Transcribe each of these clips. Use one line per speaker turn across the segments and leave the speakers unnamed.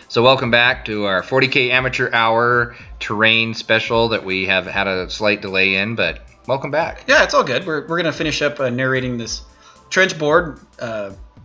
So welcome back to our 40K Amateur Hour terrain special that we have had a slight delay in, but welcome back.
Yeah, it's all good. We're going to finish up narrating this trench board.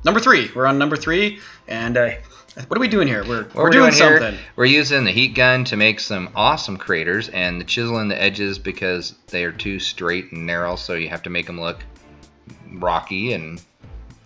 Number 3. We're on number 3, and what are we doing here? We're doing something.
We're using the heat gun to make some awesome craters, and the chisel in the edges because they are too straight and narrow, so you have to make them look rocky and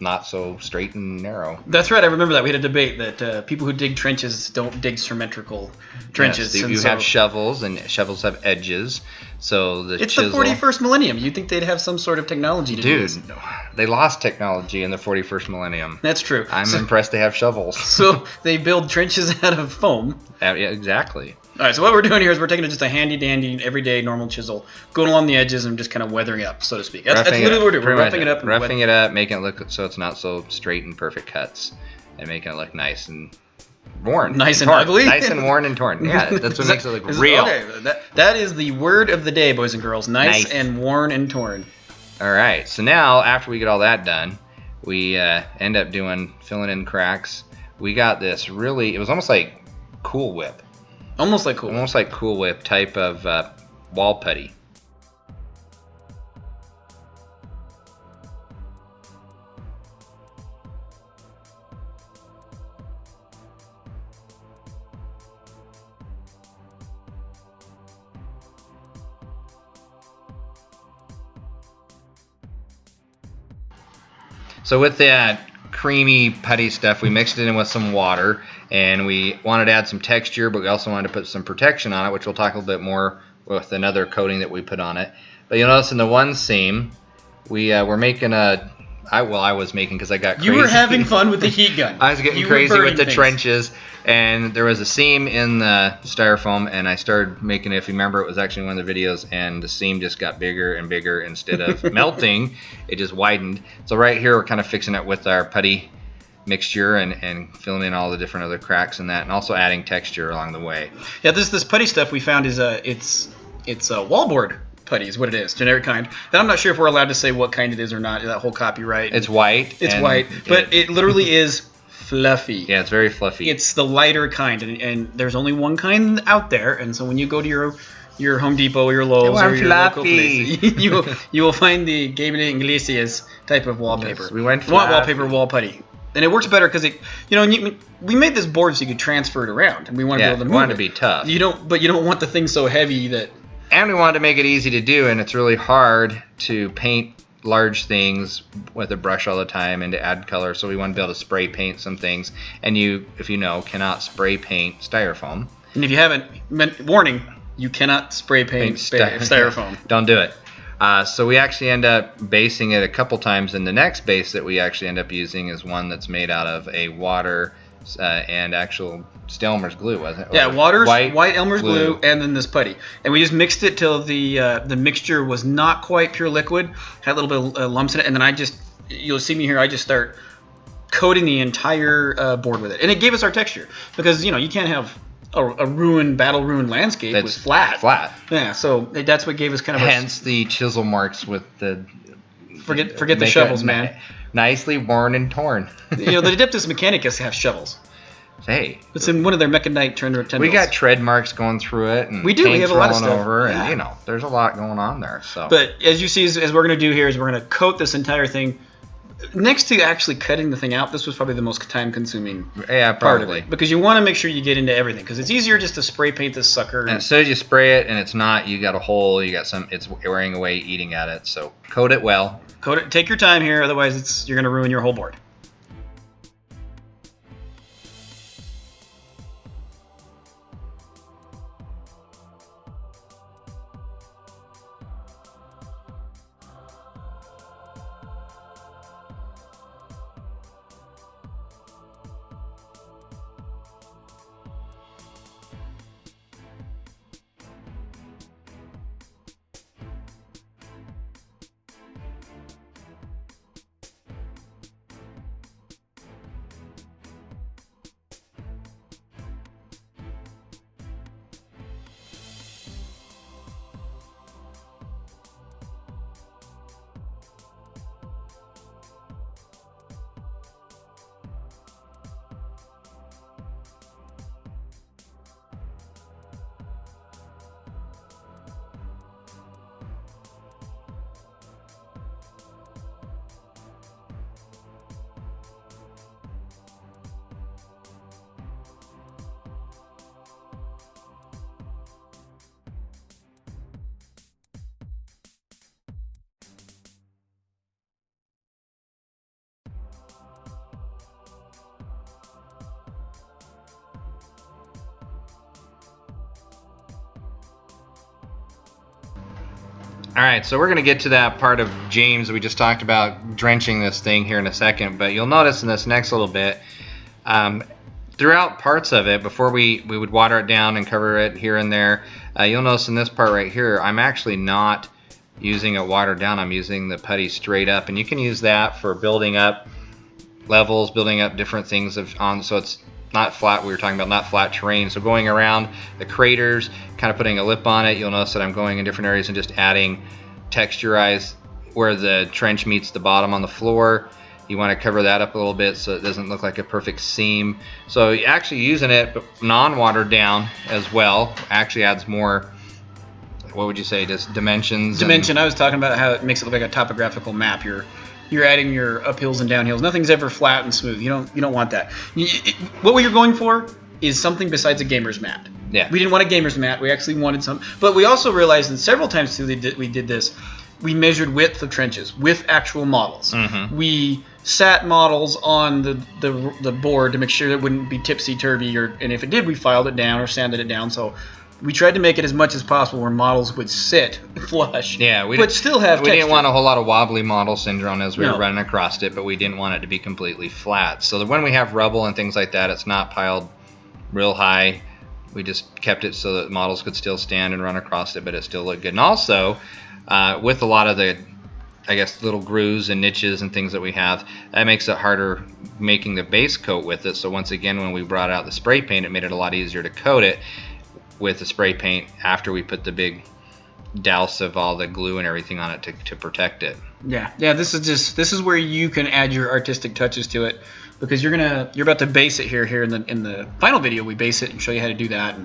not so straight and narrow.
That's right. I remember that. We had a debate that people who dig trenches don't dig symmetrical trenches.
Yes, you have shovels, and shovels have edges. So
it's the 41st millennium. You'd think they'd have some sort of technology to do this.
Dude, they lost technology in the 41st millennium.
That's true.
I'm impressed they have shovels.
So they build trenches out of foam.
Yeah, exactly.
All right, so what we're doing here is we're taking just a handy-dandy, everyday, normal chisel, going along the edges and just kind of weathering it up, so to speak. That's literally what we're doing. We're roughing it up.
Roughing it up, making it look so it's not so straight and perfect cuts, and making it look nice and worn.
Nice and ugly?
Nice and worn and torn. Yeah, that's what makes it look real.
Okay, that is the word of the day, boys and girls. Nice and worn and torn.
All right, so now after we get all that done, we end up filling in cracks. We got this it was almost like Cool Whip.
Almost like Cool
Whip type of wall putty. So with that creamy putty stuff, we mixed it in with some water, and we wanted to add some texture, but we also wanted to put some protection on it, which we'll talk a little bit more with another coating that we put on it. But you'll notice in the one seam, we were making I was making because I got crazy.
You were having fun with the heat gun.
I was getting crazy with the trenches, and there was a seam in the styrofoam, and I started making it. If you remember, it was actually one of the videos, and the seam just got bigger and bigger. Instead of melting, it just widened. So right here, we're kind of fixing it with our putty mixture and filling in all the different other cracks in that, and also adding texture along the way.
Yeah, this putty stuff we found is it's wallboard putty is what it is, generic kind. And I'm not sure if we're allowed to say what kind it is or not. That whole copyright.
It's white.
It's white, but it literally is fluffy.
Yeah, it's very fluffy.
It's the lighter kind, and there's only one kind out there. And so when you go to your Home Depot or your Lowe's or your local place, you will find the Game de Iglesias type of wallpaper.
Yes, we went
wallpaper wall putty. And it works better because we made this board so you could transfer it around, and we wanted to be able to move it.
We wanted to be tough.
You don't want the thing so heavy that.
And we wanted to make it easy to do, and it's really hard to paint large things with a brush all the time and to add color. So we wanted to be able to spray paint some things. And you, if you know, cannot spray paint styrofoam.
And if you haven't, warning, you cannot spray paint styrofoam.
Don't do it. So we actually end up basing it a couple times, and the next base that we actually end up using is one that's made out of a water and actual Elmer's glue, wasn't it?
Yeah, white Elmer's glue, and then this putty. And we just mixed it till the mixture was not quite pure liquid, had a little bit of lumps in it, and then you'll see me here, I just start coating the entire board with it. And it gave us our texture, because, you can't have a battle-ruined landscape with flat. Yeah, so that's what gave us kind of
hence the chisel marks with the...
Forget the shovels, man.
Nicely worn and torn.
The Adeptus Mechanicus have shovels.
Hey,
it's in one of their Mechanite tendrils.
We got tread marks going through it, and
we have a lot of stuff.
Over, and there's a lot going on there. So,
but as you see, as we're going to do here, is we're going to coat this entire thing. Next to actually cutting the thing out, this was probably the most time-consuming part of it, because you want to make sure you get into everything, because it's easier just to spray paint this sucker.
And as soon as you spray it, and it's not, you got a hole, it's wearing away, eating at it. So coat it well.
Coat it. Take your time here, otherwise you're going to ruin your whole board.
All right, so we're going to get to that part of James we just talked about, drenching this thing here in a second. But you'll notice in this next little bit, throughout parts of it, before we would water it down and cover it here and there, you'll notice in this part right here, I'm actually not using it watered down. I'm using the putty straight up. And you can use that for building up levels, building up different things so it's not flat. We were talking about not flat terrain. So going around the craters, kind of putting a lip on it, you'll notice that I'm going in different areas and just adding texturize where the trench meets the bottom on the floor. You want to cover that up a little bit so it doesn't look like a perfect seam. So actually using it non-watered down as well actually adds more, what would you say, just dimensions?
I was talking about how it makes it look like a topographical map. You're adding your uphills and downhills. Nothing's ever flat and smooth. You don't want that. What we were going for is something besides a gamer's mat.
Yeah.
We didn't want a gamer's mat. We actually wanted some. But we also realized that several times we did this, we measured width of trenches with actual models.
Mm-hmm.
We sat models on the board to make sure it wouldn't be tipsy-turvy, and if it did, we filed it down or sanded it down. So we tried to make it as much as possible where models would sit flush, but still have texture.
We didn't want a whole lot of wobbly model syndrome as we were running across it, but we didn't want it to be completely flat. So that when we have rubble and things like that, it's not piled real high. We just kept it so that models could still stand and run across it, but it still looked good. And also, with a lot of the, I guess, little grooves and niches and things that we have, that makes it harder making the base coat with it. So once again, when we brought out the spray paint, it made it a lot easier to coat it with the spray paint after we put the big douse of all the glue and everything on it to protect it.
Yeah. This is where you can add your artistic touches to it, because you're about to base it here in the final video. We base it and show you how to do that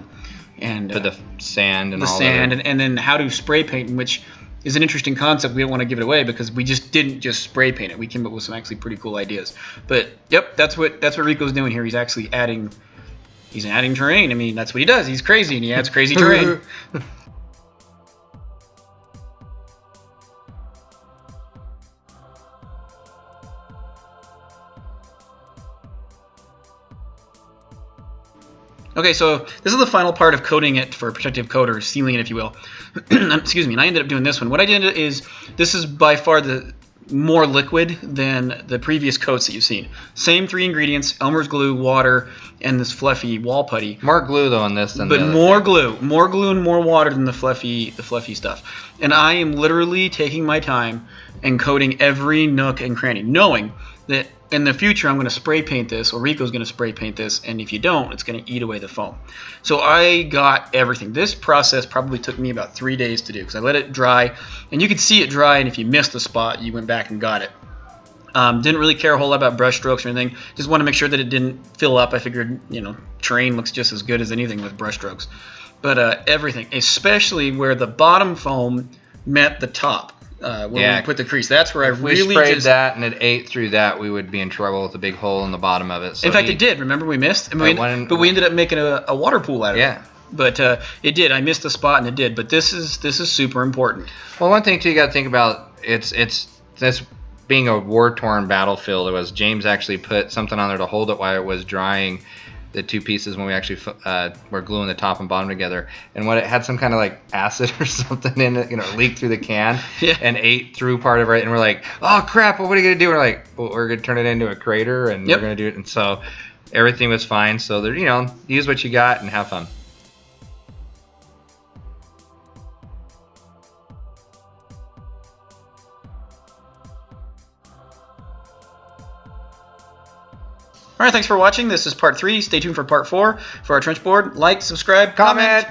and
put the sand and
and then how to spray paint, which is an interesting concept. We don't want to give it away because we just didn't just spray paint it. We came up with some actually pretty cool ideas. But yep, that's what Riko's doing here. He's actually adding terrain. I mean, that's what he does. He's crazy, and he adds crazy terrain. Okay, so this is the final part of coating it for protective coat, or sealing it, if you will. Excuse me, and I ended up doing this one. What I did is, this is by far the more liquid than the previous coats that you've seen. Same 3 ingredients: Elmer's glue, water, and this fluffy wall putty.
More glue though on this than
but more glue and more water than the fluffy stuff. And I am literally taking my time and coating every nook and cranny, knowing that in the future I'm going to spray paint this, or Riko's going to spray paint this, and if you don't, it's going to eat away the foam. So I got everything. This process probably took me about 3 days to do, because I let it dry, and you could see it dry, and if you missed a spot, you went back and got it. Didn't really care a whole lot about brush strokes or anything. Just wanted to make sure that it didn't fill up. I figured, terrain looks just as good as anything with brush strokes. But everything, especially where the bottom foam met the top. When we put the crease, that's where I really
sprayed that and it ate through that, we would be in trouble with a big hole in the bottom of it. So
in fact, it did. Remember, we missed. We ended up making a water pool out of it.
Yeah.
But it did. I missed a spot and it did. But this is super important.
Well, one thing too you got to think about, it's this being a war-torn battlefield. It was James actually put something on there to hold it while it was drying. The 2 pieces when we actually were gluing the top and bottom together, and what it had some kind of like acid or something in it, leaked through the can and ate through part of it, and we're like, oh crap, what are you gonna do? We're like, well, we're gonna turn it into a crater, and we're gonna do it, and so everything was fine. So there, use what you got and have fun.
All right, thanks for watching. This is part 3. Stay tuned for part 4 for our trench board. Like, subscribe, comment.